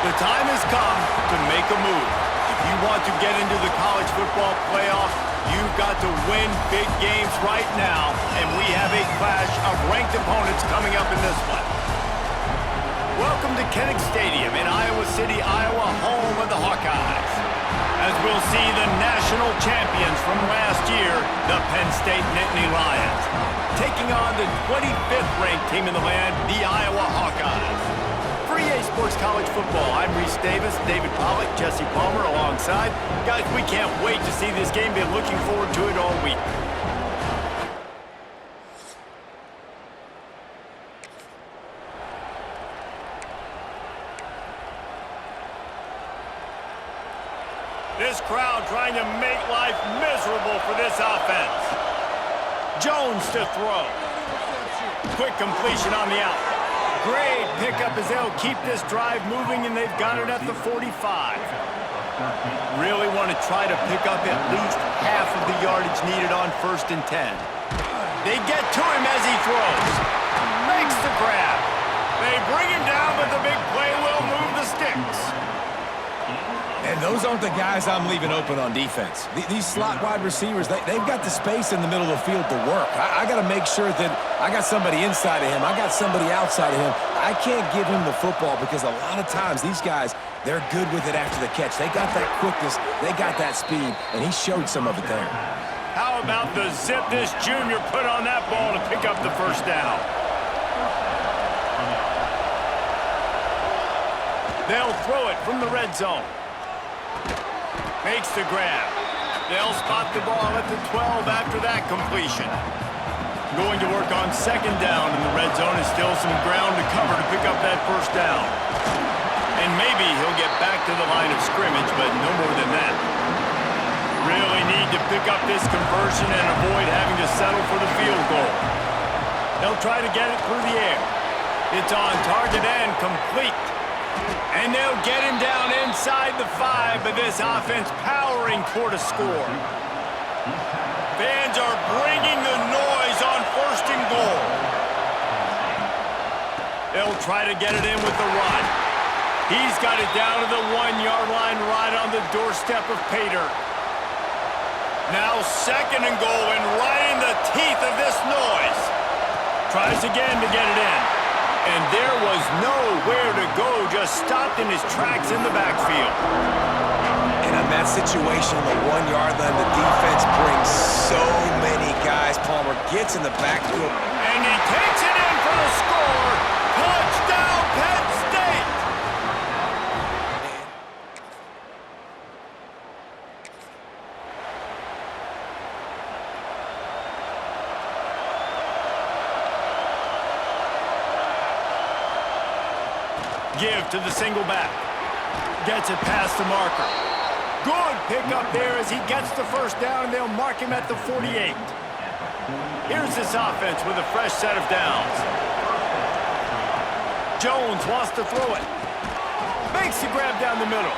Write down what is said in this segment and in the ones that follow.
The time has come to make a move. If you want to get into the college football playoff, you've got to win big games right now, and we have a clash of ranked opponents coming up in this one. Welcome to Kinnick Stadium in Iowa City, Iowa, home of the Hawkeyes. As we'll see the national champions from last year, the Penn State Nittany Lions, taking on the 25th ranked team in the land, the Iowa Hawkeyes. For EA Sports College Football, I'm Reese Davis, David Pollack, Jesse Palmer alongside. Guys, we can't wait to see this game. Been looking forward to it all week. This crowd trying to make life miserable for this offense. Jones to throw. Quick completion on the out. Great pickup as they'll keep this drive moving, and they've got it at the 45. Really want to try to pick up at least half of the yardage needed on 1st and 10. They get to him as he throws. Makes the grab. They bring him down, but the big play will move the sticks. And those aren't the guys I'm leaving open on defense. These slot wide receivers, they've got the space in the middle of the field to work. I got to make sure that I got somebody inside of him. I got somebody outside of him. I can't give him the football because a lot of times these guys, they're good with it after the catch. They got that quickness. They got that speed, and he showed some of it there. How about the zip this junior put on that ball to pick up the first down? They'll throw it from the red zone. Makes the grab. They'll spot the ball at the 12 after that completion. Going to work on 2nd down in the red zone is still some ground to cover to pick up that first down. And maybe he'll get back to the line of scrimmage, but no more than that. Really need to pick up this conversion and avoid having to settle for the field goal. They'll try to get it through the air. It's on target and complete. And they'll get him down inside the 5, but this offense powering toward a score. Fans are bringing the noise on 1st and goal. They'll try to get it in with the run. He's got it down to the 1-yard line right on the doorstep of Pater. Now 2nd and goal, and right in the teeth of this noise. Tries again to get it in. And there was nowhere to go, just stopped in his tracks in the backfield. And on that situation, the 1-yard line, the defense brings so many guys. Palmer gets in the backfield. And he takes it in for the score. Touchdown, Penn State! Give to the single back. Gets it past the marker. Good pickup there as he gets the first down, and they'll mark him at the 48. Here's this offense with a fresh set of downs. Jones wants to throw it. Makes the grab down the middle.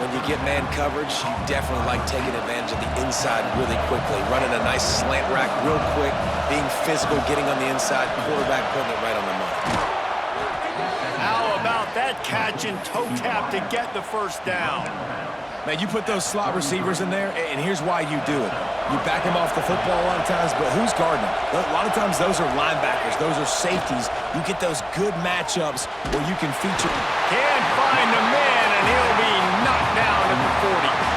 When you get man coverage, you definitely like taking advantage of the inside really quickly. Running a nice slant rack real quick, being physical, getting on the inside, quarterback putting it right on the money. That catch and toe tap to get the first down. Man, you put those slot receivers in there, and here's why you do it. You back them off the football a lot of times, but who's guarding them? A lot of times those are linebackers. Those are safeties. You get those good matchups where you can feature. Can't find the man, and he'll be knocked down at the 40.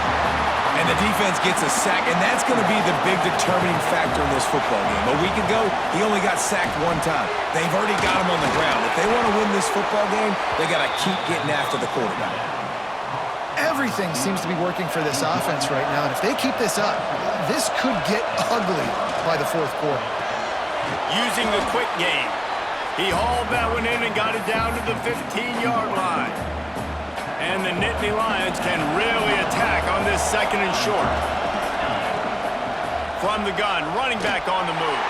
And the defense gets a sack, and that's going to be the big determining factor in this football game. A week ago, he only got sacked 1 time. They've already got him on the ground. If they want to win this football game, they got to keep getting after the quarterback. Everything seems to be working for this offense right now, and if they keep this up, this could get ugly by the 4th quarter. Using the quick game, he hauled that one in and got it down to the 15-yard line. And the Nittany Lions can really attack on this 2nd and short. From the gun, running back on the move.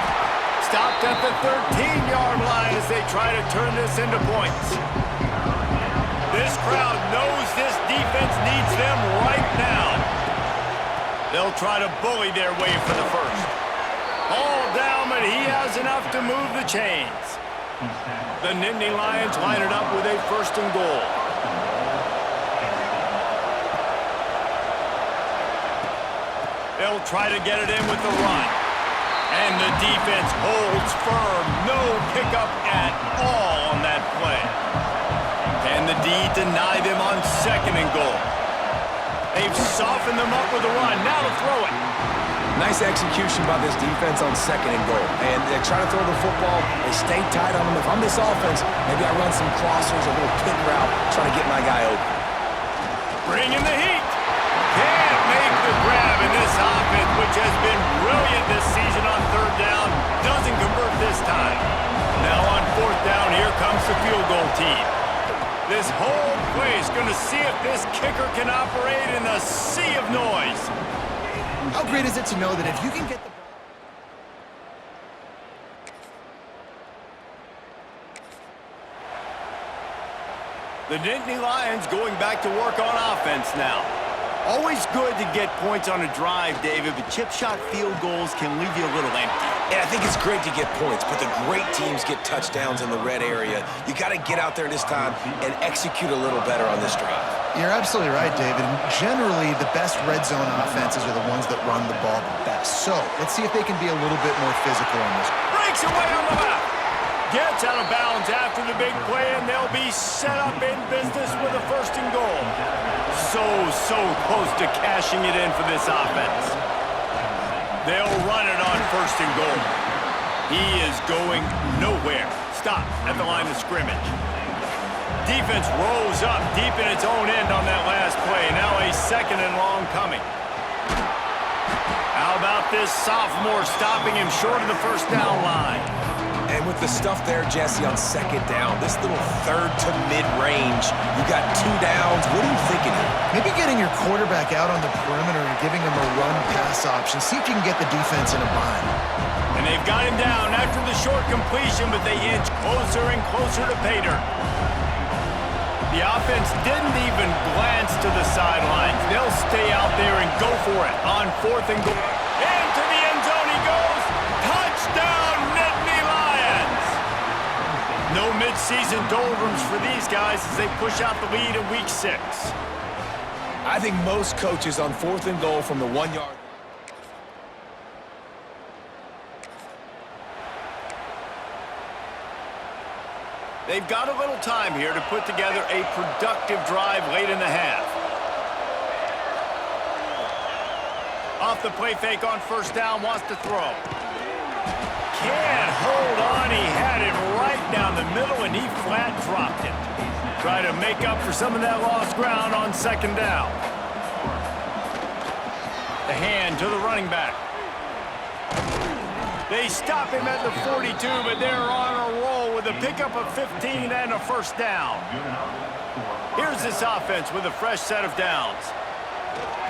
Stopped at the 13-yard line as they try to turn this into points. This crowd knows this defense needs them right now. They'll try to bully their way for the first. All down, but he has enough to move the chains. The Nittany Lions line it up with a 1st and goal. They'll try to get it in with the run. And the defense holds firm. No pickup at all on that play. Can the D deny them on 2nd and goal? They've softened them up with the run. Now to throw it. Nice execution by this defense on 2nd and goal. And they try to throw the football. They stay tight on them. If I'm this offense, maybe I run some crossers, a little pick route, try to get my guy open. Bring in the heat. Can't make the grab in this offense, which has been brilliant this season on 3rd down. Doesn't convert this time. Now on 4th down, here comes the field goal team. This whole play is going to see if this kicker can operate in the sea of noise. How great is it to know that if you can get the ball... The Dynasty Lions going back to work on offense now. Always good to get points on a drive, David, but chip shot field goals can leave you a little empty. And I think it's great to get points, but the great teams get touchdowns in the red area. You got to get out there this time and execute a little better on this drive. You're absolutely right, David. And generally, the best red zone offenses are the ones that run the ball the best. So let's see if they can be a little bit more physical on this. Breaks away on the left. Gets out of bounds after the big play, and they'll be set up in business with a 1st and goal. So close to cashing it in for this offense. They'll run it on 1st and goal. He is going nowhere. Stop at the line of scrimmage. Defense rolls up deep in its own end on that last play. Now a 2nd and long coming. How about this sophomore stopping him short of the 1st down line? And with the stuff there, Jesse, on 2nd down, this little 3rd to mid-range, you got 2 downs. What are you thinking here? Maybe getting your quarterback out on the perimeter and giving him a run-pass option. See if you can get the defense in a bind. And they've got him down after the short completion, but they inch closer and closer to pay dirt. The offense didn't even glance to the sidelines. They'll stay out there and go for it on 4th and goal. Into the end zone he goes. Touchdown, Nittany Lions. No midseason doldrums for these guys as they push out the lead in Week 6. I think most coaches on 4th and goal from the 1-yard line. They've got a little time here to put together a productive drive late in the half. Off the play fake on 1st down, wants to throw. Can't hold on, he had it right down the middle and he flat dropped it. Try to make up for some of that lost ground on 2nd down. The hand to the running back. They stop him at the 42, but they're on a roll with a pickup of 15 and a 1st down. Here's this offense with a fresh set of downs.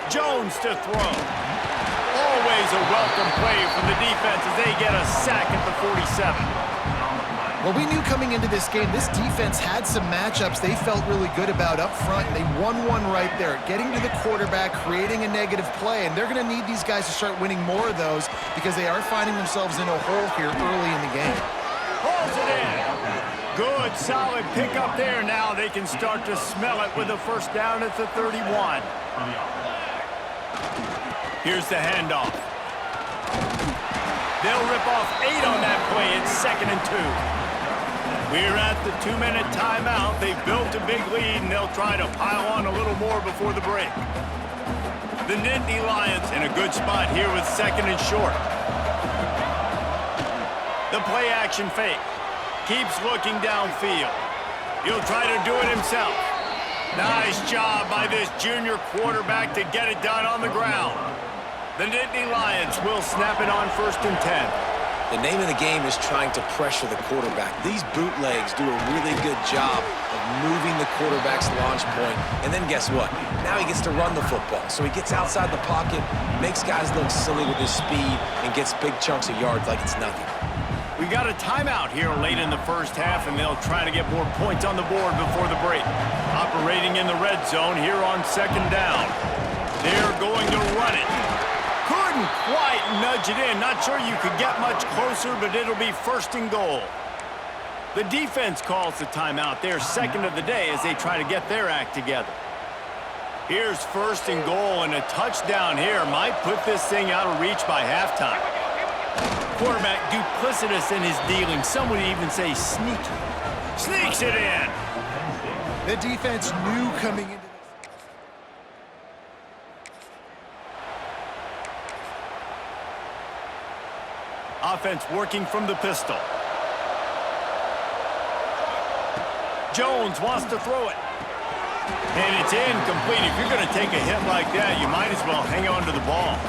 Jones to throw. Always a welcome play from the defense as they get a sack at the 47. Well, we knew coming into this game, this defense had some matchups they felt really good about up front, and they won one right there, getting to the quarterback, creating a negative play, and they're going to need these guys to start winning more of those because they are finding themselves in a hole here early in the game. Pulls it in. Good, solid pickup there. Now they can start to smell it with a 1st down at the 31. Here's the handoff. They'll rip off 8 on that play. It's 2nd and 2. We're at the 2-minute timeout. They've built a big lead, and they'll try to pile on a little more before the break. The Nittany Lions in a good spot here with 2nd and short. The play action fake. Keeps looking downfield. He'll try to do it himself. Nice job by this junior quarterback to get it done on the ground. The Nittany Lions will snap it on 1st and 10. The name of the game is trying to pressure the quarterback. These bootlegs do a really good job of moving the quarterback's launch point. And then guess what? Now he gets to run the football. So he gets outside the pocket, makes guys look silly with his speed, and gets big chunks of yards like it's nothing. We got a timeout here late in the 1st half, and they'll try to get more points on the board before the break. Operating in the red zone here on 2nd down. They're going to run it. Couldn't quite nudge it in. Not sure you could get much closer, but it'll be 1st and goal. The defense calls the timeout. They're 2nd of the day as they try to get their act together. Here's first and goal, and a touchdown here might put this thing out of reach by halftime. Quarterback duplicitous in his dealing. Some would even say sneaky. Sneaks it in. The defense knew coming into this. Offense working from the pistol. Jones wants to throw it. And it's incomplete. If you're going to take a hit like that, you might as well hang on to the ball.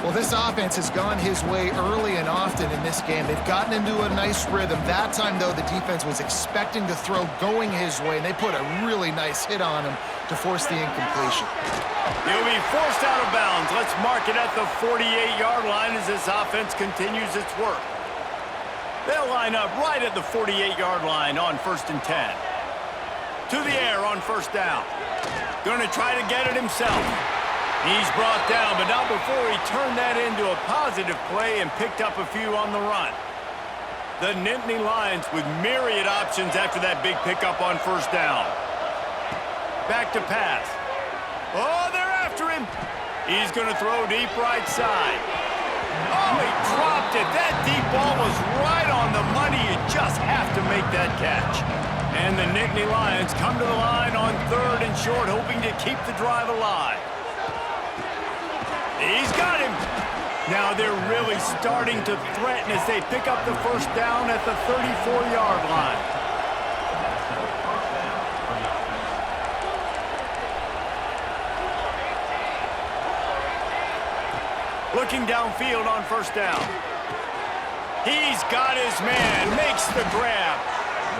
Well, this offense has gone his way early and often in this game. They've gotten into a nice rhythm. That time, though, the defense was expecting the throw going his way, and they put a really nice hit on him to force the incompletion. He'll be forced out of bounds. Let's mark it at the 48-yard line as this offense continues its work. They'll line up right at the 48-yard line on 1st and 10. To the air on 1st down. Going to try to get it himself. He's brought down, but not before he turned that into a positive play and picked up a few on the run. The Nittany Lions with myriad options after that big pickup on 1st down. Back to pass. Oh, they're after him. He's going to throw deep right side. Oh, he dropped it. That deep ball was right on the money. You just have to make that catch. And the Nittany Lions come to the line on 3rd and short, hoping to keep the drive alive. He's got him. Now they're really starting to threaten as they pick up the 1st down at the 34-yard line. Looking downfield on 1st down. He's got his man, makes the grab.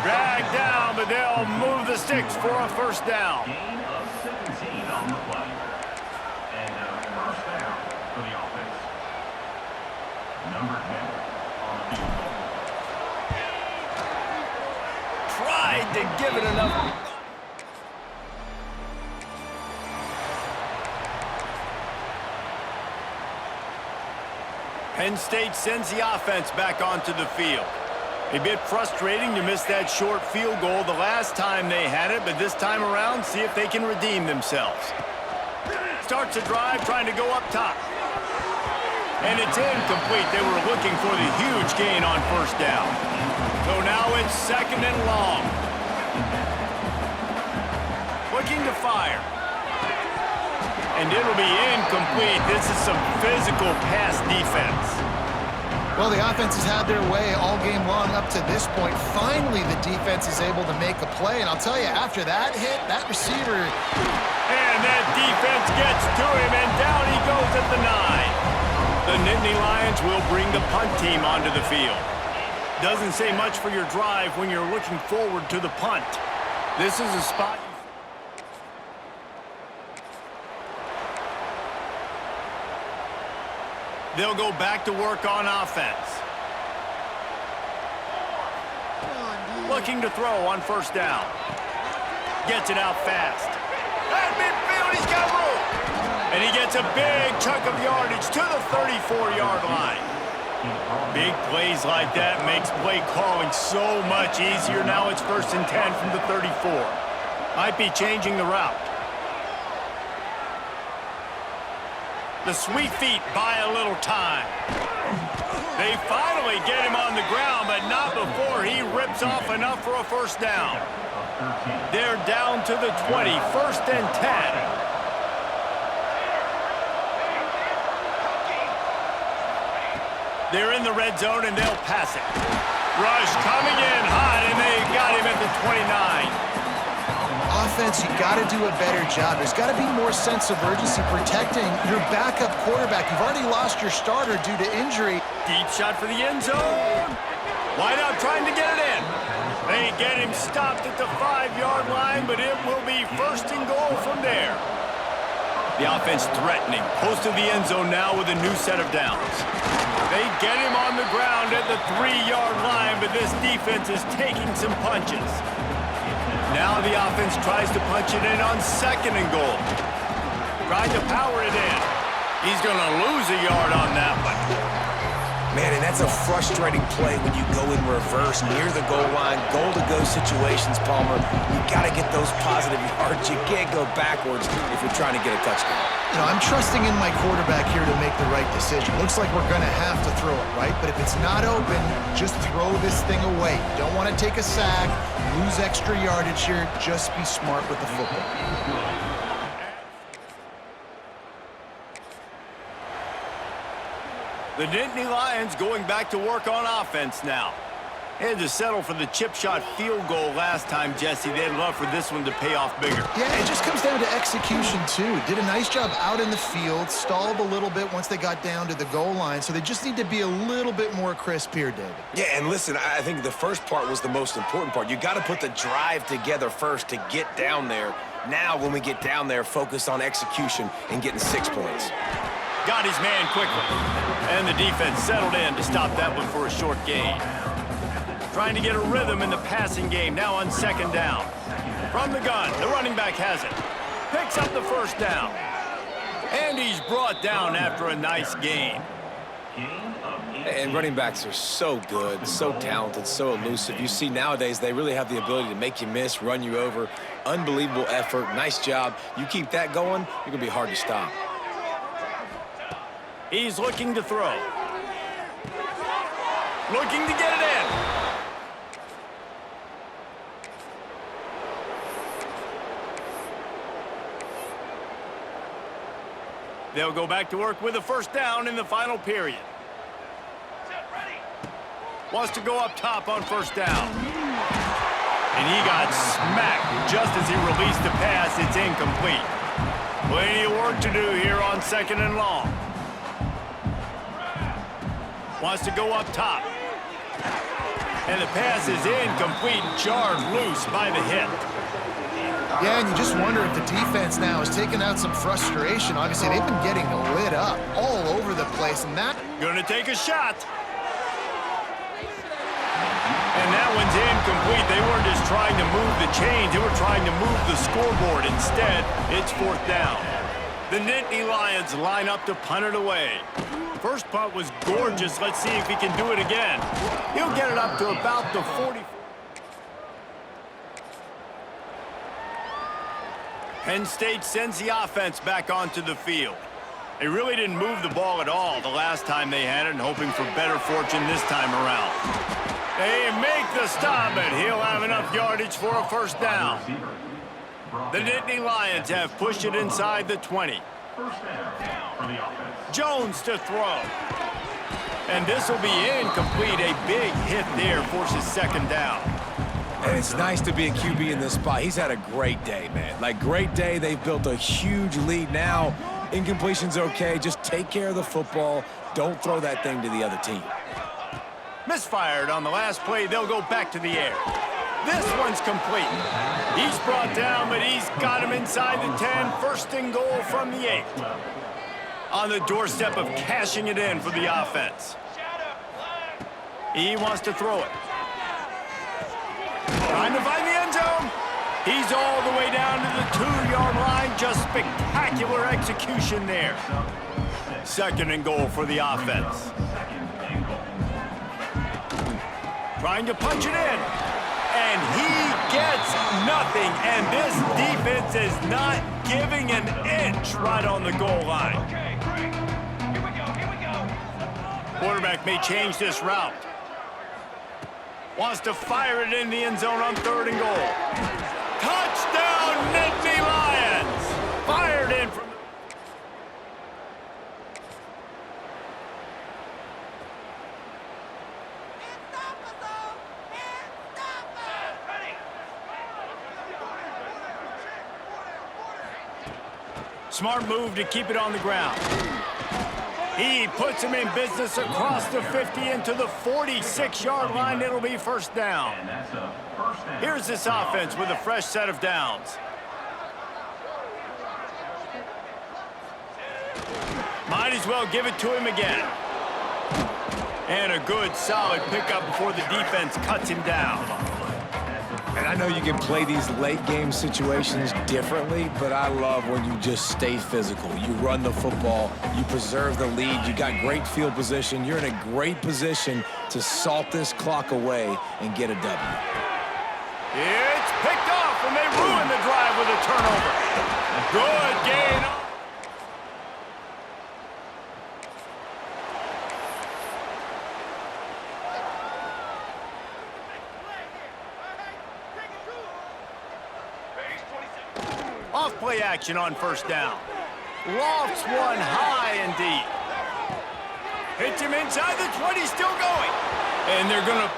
Dragged down, but they'll move the sticks for a 1st down. Gain of 17 on the play. And 1st down for the offense. Number 10 on the field. Tried to give it enough. Penn State sends the offense back onto the field. A bit frustrating to miss that short field goal the last time they had it, but this time around, see if they can redeem themselves. Starts a drive trying to go up top. And it's incomplete. They were looking for the huge gain on 1st down. So now it's 2nd and long. Looking to fire. And it'll be incomplete. This is some physical pass defense. Well, the offense has had their way all game long up to this point. Finally, the defense is able to make a play. And I'll tell you, after that hit, that receiver... And that defense gets to him, and down he goes at the 9. The Nittany Lions will bring the punt team onto the field. Doesn't say much for your drive when you're looking forward to the punt. This is a spot... They'll go back to work on offense. Looking to throw on 1st down. Gets it out fast. At midfield, he's got room. And he gets a big chunk of yardage to the 34-yard line. Big plays like that makes play calling so much easier. Now it's 1st and 10 from the 34. Might be changing the route. The sweet feet buy a little time. They finally get him on the ground, but not before he rips off enough for a 1st down. They're down to the 20, 1st and 10. They're in the red zone, and they'll pass it. Rush coming in hot, and they got him at the 29. Offense, you got to do a better job. There's got to be more sense of urgency protecting your backup quarterback. You've already lost your starter due to injury. Deep shot for the end zone. Wide out trying to get it in. They get him stopped at the 5-yard line, but it will be 1st and goal from there. The offense threatening. Close to the end zone now with a new set of downs. They get him on the ground at the 3-yard line, but this defense is taking some punches. Now the offense tries to punch it in on 2nd and goal. Trying to power it in. He's going to lose a yard on that one. Man, and that's a frustrating play when you go in reverse near the goal line, goal-to-go situations, Palmer. You got to get those positive yards. You can't go backwards if you're trying to get a touchdown. You know, I'm trusting in my quarterback here to make the right decision. Looks like we're going to have to throw it, right? But if it's not open, just throw this thing away. You don't want to take a sack, lose extra yardage here. Just be smart with the football. The Nittany Lions going back to work on offense now. They had to settle for the chip shot field goal last time, Jesse. They'd love for this one to pay off bigger. Yeah, it just comes down to execution, too. Did a nice job out in the field, stalled a little bit once they got down to the goal line, so they just need to be a little bit more crisp here, David. Yeah, and listen, I think the first part was the most important part. You got to put the drive together first to get down there. Now, when we get down there, focus on execution and getting 6 points. Got his man quickly. And the defense settled in to stop that one for a short gain. Trying to get a rhythm in the passing game now on second down. From the gun, the running back has it. Picks up the first down. And he's brought down after a nice gain. And running backs are so good, so talented, so elusive. You see nowadays they really have the ability to make you miss, run you over. Unbelievable effort, nice job. You keep that going, you're going to be hard to stop. He's looking to throw. Looking to get it in. They'll go back to work with a first down in the final period. Wants to go up top on first down. And he got smacked just as he released the pass. It's incomplete. Plenty of work to do here on second and long. Wants to go up top. And the pass is incomplete, jarred loose by the hip. Yeah, and you just wonder if the defense now is taking out some frustration. Obviously, they've been getting lit up all over the place, and that... Gonna take a shot. And that one's incomplete. They weren't just trying to move the chains. They were trying to move the scoreboard. Instead, it's fourth down. The Nittany Lions line up to punt it away. First punt was gorgeous. Let's see if he can do it again. He'll get it up to about the 40. Penn State sends the offense back onto the field. They really didn't move the ball at all the last time they had it, and hoping for better fortune this time around. They make the stop, and he'll have enough yardage for a first down. The Nittany Lions have pushed it inside the 20. Jones to throw. And this will be incomplete. A big hit there forces second down. And it's nice to be a QB in this spot. He's had a great day, man. Like, great day. They've built a huge lead now. Incompletion's okay. Just take care of the football. Don't throw that thing to the other team. Misfired on the last play. They'll go back to the air. This one's complete. He's brought down, but he's got him inside the 10. First and goal from the 8. On the doorstep of cashing it in for the offense. He wants to throw it. Trying to find the end zone. He's all the way down to the 2-yard line. Just spectacular execution there. Second and goal for the offense. Trying to punch it in. And he gets nothing. And this defense is not giving an inch right on the goal line. Quarterback may change this route. Wants to fire it in the end zone on third and goal. Touchdown, Nittany Lions! Fired in from... Smart move to keep it on the ground. He puts him in business across the 50 into the 46-yard line. It'll be first down. Here's this offense with a fresh set of downs. Might as well give it to him again. And a good, solid pickup before the defense cuts him down. And I know you can play these late game situations differently, but I love when you just stay physical. You run the football, you preserve the lead, you got great field position. You're in a great position to salt this clock away and get a W. It's picked off, and they ruin the drive with a turnover. Good gain. Off-play action on first down. Lofts one high and deep. Hits him inside the 20, still going. And they're going to...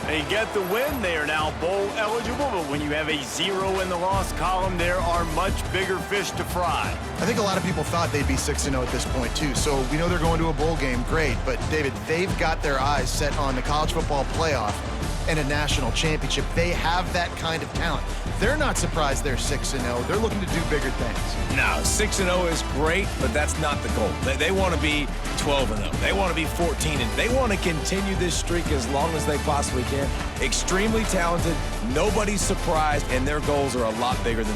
They get the win. They are now bowl eligible, but when you have a 0 in the loss column, there are much bigger fish to fry. I think a lot of people thought they'd be 6-0 at this point, too. So we know they're going to a bowl game. Great. But, David, they've got their eyes set on the college football playoff and a national championship. They have that kind of talent. They're not surprised they're 6-0. They're looking to do bigger things. No, 6-0 is great, but that's not the goal. They want to be 12-0. They want to be 14-0. They want to continue this streak as long as they possibly can. Extremely talented. Nobody's surprised, and their goals are a lot bigger than this.